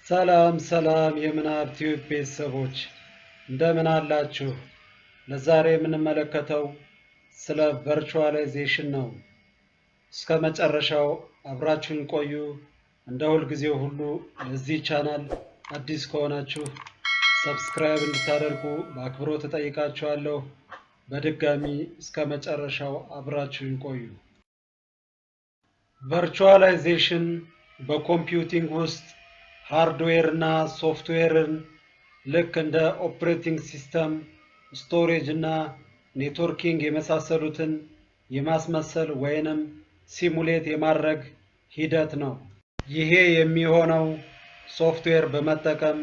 ሰላም ሰላም የምናብ ቲዩብ ቤተሰቦች እንደምን አላችሁ? ለዛሬ የምንመለከተው ስለ ቨርቹዋላይዜሽን ነው። እስከ መጨረሻው አብራችሁን ቆዩ። እንደ ሁልጊዜው ሁሉ ለዚህ ቻናል አዲስ ከሆናችሁ ሰብስክራይብ እንድታደርጉ በአክብሮት እጠይቃችኋለሁ። በድጋሚ እስከ መጨረሻው አብራችሁን ቆዩ። ቨርቹዋላይዜሽን በኮምፒውቲንግ ውስጥ ሃርድዌር እና ሶፍትዌርን ልክ እንደ ኦፕሬቲንግ ሲስተም፣ ስቶሬጅ እና ኔትወርኪንግ የመሳሰሉትን የማስመሰል ወይንም ሲሙሌት የማድረግ ሂደት ነው። ይሄ የሚሆነው ሶፍትዌር በመጠቀም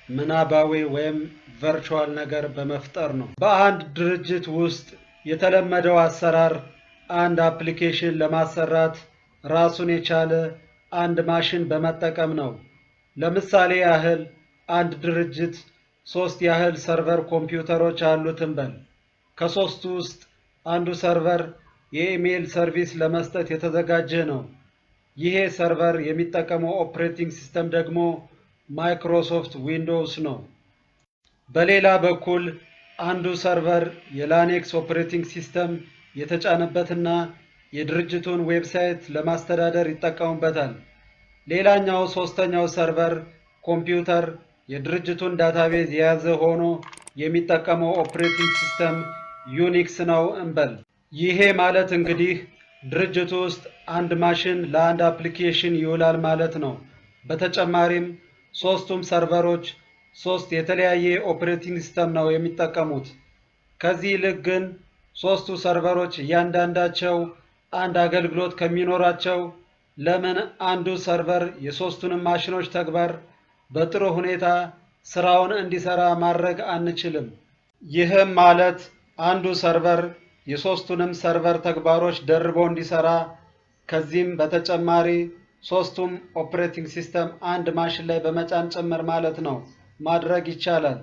ምናባዊ ወይም ቨርቹዋል ነገር በመፍጠር ነው። በአንድ ድርጅት ውስጥ የተለመደው አሰራር አንድ አፕሊኬሽን ለማሰራት ራሱን የቻለ አንድ ማሽን በመጠቀም ነው። ለምሳሌ ያህል አንድ ድርጅት 3 ያህል ሰርቨር ኮምፒውተሮች አሉት እንበል። ከሶስቱ ውስጥ አንዱ ሰርቨር የኢሜይል ሰርቪስ ለመስጠት የተዘጋጀ ነው። ይሄ ሰርቨር የሚጠቀመው ኦፕሬቲንግ ሲስተም ደግሞ ማይክሮሶፍት ዊንዶውስ ነው። በሌላ በኩል አንዱ ሰርቨር የላኔክስ ኦፕሬቲንግ ሲስተም የተጫነበትና የድርጅቱን ዌብሳይት ለማስተዳደር ይጠቀሙበታል። ሌላኛው ሶስተኛው ሰርቨር ኮምፒውተር የድርጅቱን ዳታቤዝ የያዘ ሆኖ የሚጠቀመው ኦፕሬቲንግ ሲስተም ዩኒክስ ነው እንበል። ይሄ ማለት እንግዲህ ድርጅቱ ውስጥ አንድ ማሽን ለአንድ አፕሊኬሽን ይውላል ማለት ነው። በተጨማሪም ሶስቱም ሰርቨሮች 3 የተለያየ ኦፕሬቲንግ ሲስተም ነው የሚጠቀሙት። ከዚህ ይልቅ ግን ሶስቱ ሰርቨሮች እያንዳንዳቸው አንድ አገልግሎት ከሚኖራቸው ለምን አንዱ ሰርቨር የሶስቱንም ማሽኖች ተግባር በጥሩ ሁኔታ ስራውን እንዲሰራ ማድረግ አንችልም? ይህም ማለት አንዱ ሰርቨር የሶስቱንም ሰርቨር ተግባሮች ደርቦ እንዲሰራ፣ ከዚህም በተጨማሪ ሶስቱም ኦፕሬቲንግ ሲስተም አንድ ማሽን ላይ በመጫን ጭምር ማለት ነው ማድረግ ይቻላል።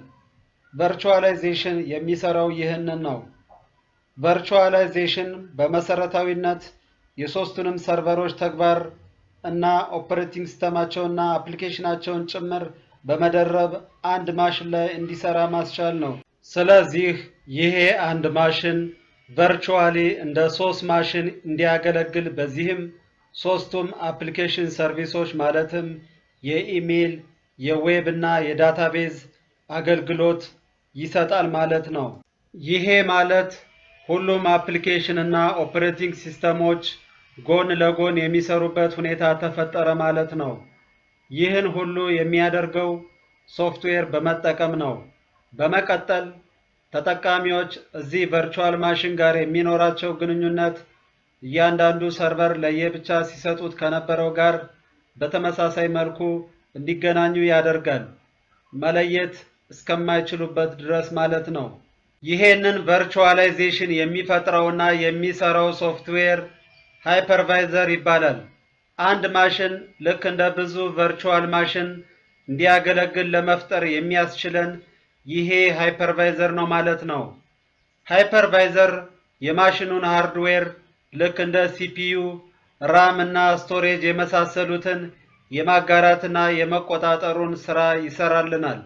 ቨርቹዋላይዜሽን የሚሰራው ይህንን ነው። ቨርቹዋላይዜሽን በመሰረታዊነት የሶስቱንም ሰርቨሮች ተግባር እና ኦፕሬቲንግ ሲስተማቸውና አፕሊኬሽናቸውን ጭምር በመደረብ አንድ ማሽን ላይ እንዲሰራ ማስቻል ነው። ስለዚህ ይሄ አንድ ማሽን ቨርቹዋሊ እንደ 3 ማሽን እንዲያገለግል፣ በዚህም ሶስቱም አፕሊኬሽን ሰርቪሶች ማለትም የኢሜይል፣ የዌብ እና የዳታቤዝ አገልግሎት ይሰጣል ማለት ነው። ይሄ ማለት ሁሉም አፕሊኬሽን እና ኦፕሬቲንግ ሲስተሞች ጎን ለጎን የሚሰሩበት ሁኔታ ተፈጠረ ማለት ነው። ይህን ሁሉ የሚያደርገው ሶፍትዌር በመጠቀም ነው። በመቀጠል ተጠቃሚዎች እዚህ ቨርቹዋል ማሽን ጋር የሚኖራቸው ግንኙነት እያንዳንዱ ሰርቨር ለየብቻ ሲሰጡት ከነበረው ጋር በተመሳሳይ መልኩ እንዲገናኙ ያደርጋል፣ መለየት እስከማይችሉበት ድረስ ማለት ነው። ይሄንን ቨርቹዋላይዜሽን የሚፈጥረውና የሚሰራው ሶፍትዌር ሃይፐርቫይዘር ይባላል። አንድ ማሽን ልክ እንደ ብዙ ቨርቹዋል ማሽን እንዲያገለግል ለመፍጠር የሚያስችለን ይሄ ሃይፐርቫይዘር ነው ማለት ነው። ሃይፐርቫይዘር የማሽኑን ሃርድዌር ልክ እንደ ሲፒዩ፣ ራም እና ስቶሬጅ የመሳሰሉትን የማጋራትና የመቆጣጠሩን ስራ ይሰራልናል።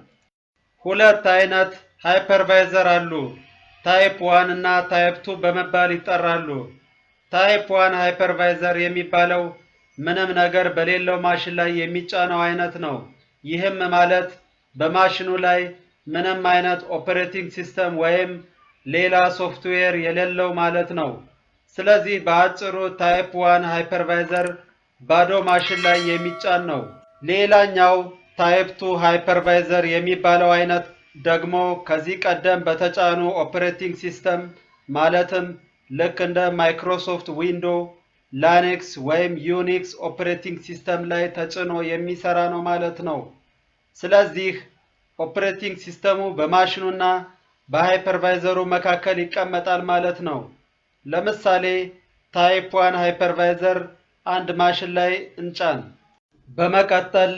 ሁለት አይነት ሃይፐርቫይዘር አሉ። ታይፕ 1 እና ታይፕ 2 በመባል ይጠራሉ። ታይፕ 1 ሃይፐርቫይዘር የሚባለው ምንም ነገር በሌለው ማሽን ላይ የሚጫነው አይነት ነው። ይህም ማለት በማሽኑ ላይ ምንም አይነት ኦፕሬቲንግ ሲስተም ወይም ሌላ ሶፍትዌር የሌለው ማለት ነው። ስለዚህ በአጭሩ ታይፕ 1 ሃይፐርቫይዘር ባዶ ማሽን ላይ የሚጫን ነው። ሌላኛው ታይፕ 2 ሃይፐርቫይዘር የሚባለው አይነት ደግሞ ከዚህ ቀደም በተጫኑ ኦፕሬቲንግ ሲስተም ማለትም ልክ እንደ ማይክሮሶፍት ዊንዶ፣ ላኔክስ ወይም ዩኒክስ ኦፕሬቲንግ ሲስተም ላይ ተጭኖ የሚሰራ ነው ማለት ነው። ስለዚህ ኦፕሬቲንግ ሲስተሙ በማሽኑና በሃይፐርቫይዘሩ መካከል ይቀመጣል ማለት ነው። ለምሳሌ ታይፕ 1 ሃይፐርቫይዘር አንድ ማሽን ላይ እንጫን። በመቀጠል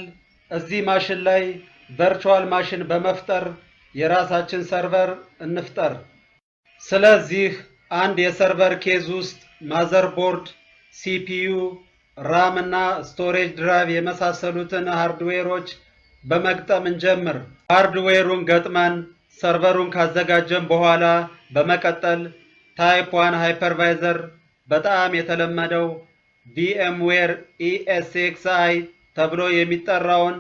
እዚህ ማሽን ላይ ቨርቹዋል ማሽን በመፍጠር የራሳችን ሰርቨር እንፍጠር። ስለዚህ አንድ የሰርቨር ኬዝ ውስጥ ማዘርቦርድ፣ ሲፒዩ፣ ራም እና ስቶሬጅ ድራይቭ የመሳሰሉትን ሃርድዌሮች በመግጠም እንጀምር። ሃርድዌሩን ገጥመን ሰርቨሩን ካዘጋጀን በኋላ በመቀጠል ታይፕ 1 ሃይፐርቫይዘር በጣም የተለመደው VMware ESXi ተብሎ የሚጠራውን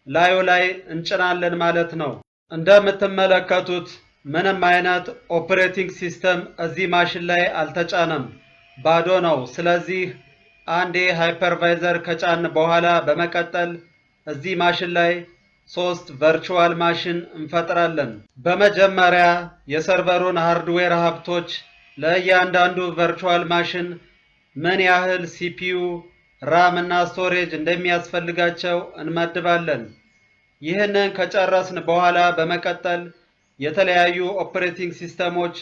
ላዩ ላይ እንጭናለን ማለት ነው። እንደምትመለከቱት ምንም አይነት ኦፕሬቲንግ ሲስተም እዚህ ማሽን ላይ አልተጫነም፣ ባዶ ነው። ስለዚህ አንዴ ሃይፐርቫይዘር ከጫን በኋላ በመቀጠል እዚህ ማሽን ላይ 3 ቨርቹዋል ማሽን እንፈጥራለን። በመጀመሪያ የሰርቨሩን ሃርድዌር ሀብቶች ለእያንዳንዱ ቨርቹዋል ማሽን ምን ያህል CPU፣ ራም እና ስቶሬጅ እንደሚያስፈልጋቸው እንመድባለን። ይህንን ከጨረስን በኋላ በመቀጠል የተለያዩ ኦፕሬቲንግ ሲስተሞች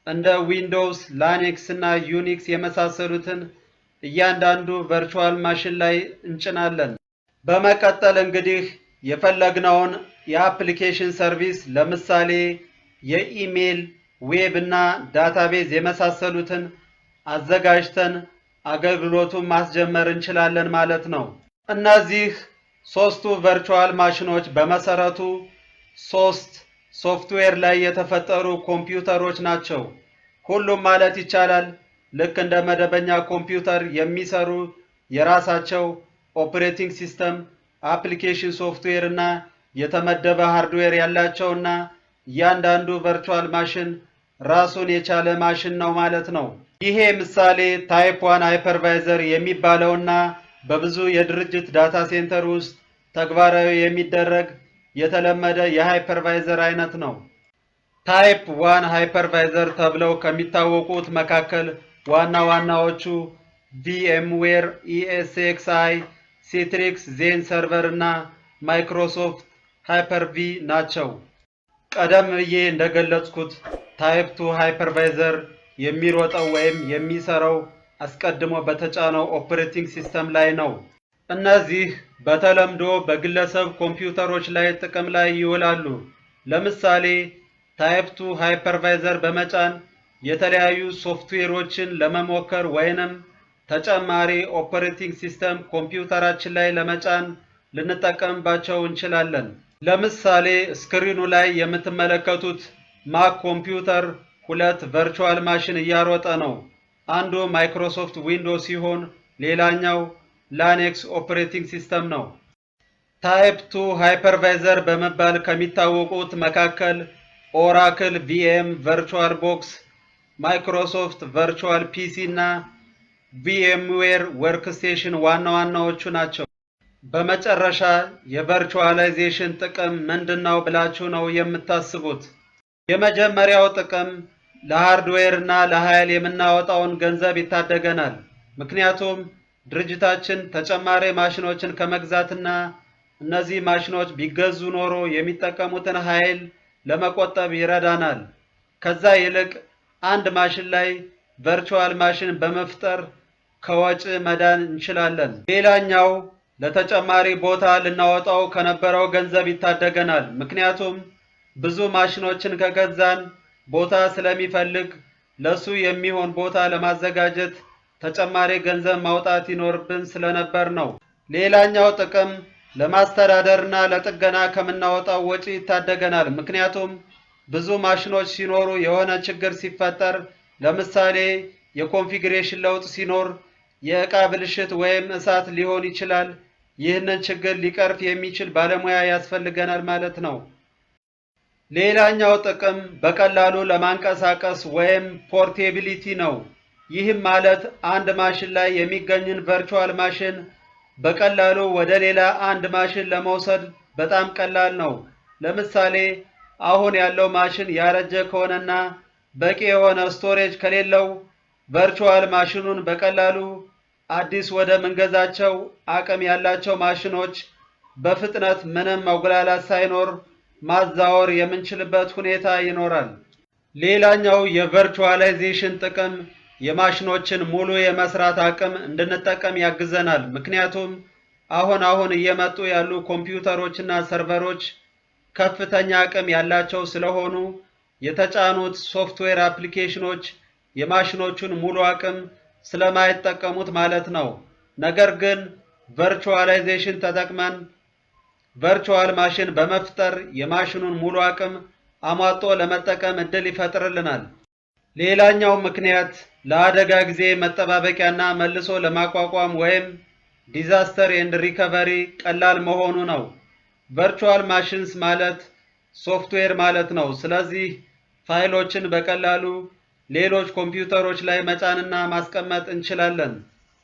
እንደ ዊንዶውስ፣ ላይነክስ እና ዩኒክስ የመሳሰሉትን እያንዳንዱ ቨርቹዋል ማሽን ላይ እንጭናለን። በመቀጠል እንግዲህ የፈለግነውን የአፕሊኬሽን ሰርቪስ ለምሳሌ የኢሜል፣ ዌብ እና ዳታቤዝ የመሳሰሉትን አዘጋጅተን አገልግሎቱን ማስጀመር እንችላለን ማለት ነው። እነዚህ ሶስቱ ቨርቹዋል ማሽኖች በመሰረቱ 3 ሶፍትዌር ላይ የተፈጠሩ ኮምፒውተሮች ናቸው። ሁሉም ማለት ይቻላል ልክ እንደ መደበኛ ኮምፒውተር የሚሰሩ የራሳቸው ኦፕሬቲንግ ሲስተም፣ አፕሊኬሽን ሶፍትዌር እና የተመደበ ሃርድዌር ያላቸውና እያንዳንዱ ቨርቹዋል ማሽን ራሱን የቻለ ማሽን ነው ማለት ነው። ይሄ ምሳሌ ታይፕ 1 ሃይፐርቫይዘር የሚባለውና በብዙ የድርጅት ዳታ ሴንተር ውስጥ ተግባራዊ የሚደረግ የተለመደ የሃይፐርቫይዘር አይነት ነው። ታይፕ 1 ሃይፐርቫይዘር ተብለው ከሚታወቁት መካከል ዋና ዋናዎቹ VMware ESXi፣ Citrix Xen ሰርቨር እና ማይክሮሶፍት ሃይፐር-ቪ ናቸው። ቀደም ብዬ እንደገለጽኩት ታይፕ 2 ሃይፐርቫይዘር የሚሮጠው ወይም የሚሰራው አስቀድሞ በተጫነው ኦፕሬቲንግ ሲስተም ላይ ነው። እነዚህ በተለምዶ በግለሰብ ኮምፒውተሮች ላይ ጥቅም ላይ ይውላሉ። ለምሳሌ ታይፕ 2 ሃይፐርቫይዘር በመጫን የተለያዩ ሶፍትዌሮችን ለመሞከር ወይንም ተጨማሪ ኦፕሬቲንግ ሲስተም ኮምፒውተራችን ላይ ለመጫን ልንጠቀምባቸው እንችላለን። ለምሳሌ ስክሪኑ ላይ የምትመለከቱት ማክ ኮምፒውተር 2 ቨርቹዋል ማሽን እያሮጠ ነው። አንዱ ማይክሮሶፍት ዊንዶውስ ሲሆን ሌላኛው ላይነክስ ኦፕሬቲንግ ሲስተም ነው። ታይፕ 2 ሃይፐርቫይዘር በመባል ከሚታወቁት መካከል ኦራክል ቪኤም ቨርቹዋል ቦክስ፣ ማይክሮሶፍት ቨርቹዋል ፒሲ እና ቪኤምዌር ወርክስቴሽን ዋና ዋናዎቹ ናቸው። በመጨረሻ የቨርቹዋላይዜሽን ጥቅም ምንድነው ብላችሁ ነው የምታስቡት? የመጀመሪያው ጥቅም ለሃርድዌር እና ለኃይል የምናወጣውን ገንዘብ ይታደገናል። ምክንያቱም ድርጅታችን ተጨማሪ ማሽኖችን ከመግዛትና እነዚህ ማሽኖች ቢገዙ ኖሮ የሚጠቀሙትን ኃይል ለመቆጠብ ይረዳናል። ከዛ ይልቅ አንድ ማሽን ላይ ቨርቹዋል ማሽን በመፍጠር ከወጪ መዳን እንችላለን። ሌላኛው ለተጨማሪ ቦታ ልናወጣው ከነበረው ገንዘብ ይታደገናል። ምክንያቱም ብዙ ማሽኖችን ከገዛን ቦታ ስለሚፈልግ ለሱ የሚሆን ቦታ ለማዘጋጀት ተጨማሪ ገንዘብ ማውጣት ይኖርብን ስለነበር ነው። ሌላኛው ጥቅም ለማስተዳደርና ለጥገና ከምናወጣው ወጪ ይታደገናል። ምክንያቱም ብዙ ማሽኖች ሲኖሩ የሆነ ችግር ሲፈጠር፣ ለምሳሌ የኮንፊግሬሽን ለውጥ ሲኖር፣ የዕቃ ብልሽት ወይም እሳት ሊሆን ይችላል። ይህንን ችግር ሊቀርፍ የሚችል ባለሙያ ያስፈልገናል ማለት ነው። ሌላኛው ጥቅም በቀላሉ ለማንቀሳቀስ ወይም ፖርቴቢሊቲ ነው። ይህም ማለት አንድ ማሽን ላይ የሚገኝን ቨርቹዋል ማሽን በቀላሉ ወደ ሌላ አንድ ማሽን ለመውሰድ በጣም ቀላል ነው። ለምሳሌ አሁን ያለው ማሽን ያረጀ ከሆነና በቂ የሆነ ስቶሬጅ ከሌለው ቨርቹዋል ማሽኑን በቀላሉ አዲስ ወደ ምንገዛቸው አቅም ያላቸው ማሽኖች በፍጥነት ምንም መጉላላት ሳይኖር ማዛወር የምንችልበት ሁኔታ ይኖራል። ሌላኛው የቨርቹዋላይዜሽን ጥቅም የማሽኖችን ሙሉ የመስራት አቅም እንድንጠቀም ያግዘናል። ምክንያቱም አሁን እየመጡ ያሉ ኮምፒውተሮችና ሰርቨሮች ከፍተኛ አቅም ያላቸው ስለሆኑ የተጫኑት ሶፍትዌር አፕሊኬሽኖች የማሽኖቹን ሙሉ አቅም ስለማይጠቀሙት ማለት ነው። ነገር ግን ቨርቹዋላይዜሽን ተጠቅመን ቨርቹዋል ማሽን በመፍጠር የማሽኑን ሙሉ አቅም አሟጦ ለመጠቀም እድል ይፈጥርልናል። ሌላኛው ምክንያት ለአደጋ ጊዜ መጠባበቂያና መልሶ ለማቋቋም ወይም ዲዛስተር ኤንድ ሪከቨሪ ቀላል መሆኑ ነው። ቨርቹዋል ማሽንስ ማለት ሶፍትዌር ማለት ነው። ስለዚህ ፋይሎችን በቀላሉ ሌሎች ኮምፒውተሮች ላይ መጫንና ማስቀመጥ እንችላለን።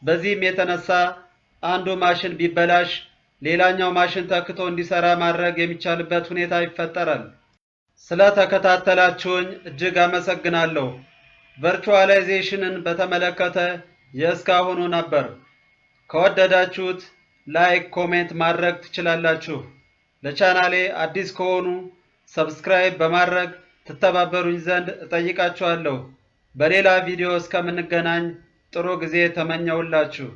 በዚህም የተነሳ አንዱ ማሽን ቢበላሽ ሌላኛው ማሽን ተክቶ እንዲሰራ ማድረግ የሚቻልበት ሁኔታ ይፈጠራል። ስለተከታተላችሁኝ እጅግ አመሰግናለሁ። ቨርቹዋላይዜሽንን በተመለከተ የእስካሁኑ ነበር። ከወደዳችሁት ላይክ፣ ኮሜንት ማድረግ ትችላላችሁ። ለቻናሌ አዲስ ከሆኑ ሰብስክራይብ በማድረግ ትተባበሩኝ ዘንድ እጠይቃችኋለሁ። በሌላ ቪዲዮ እስከምንገናኝ ጥሩ ጊዜ ተመኘውላችሁ።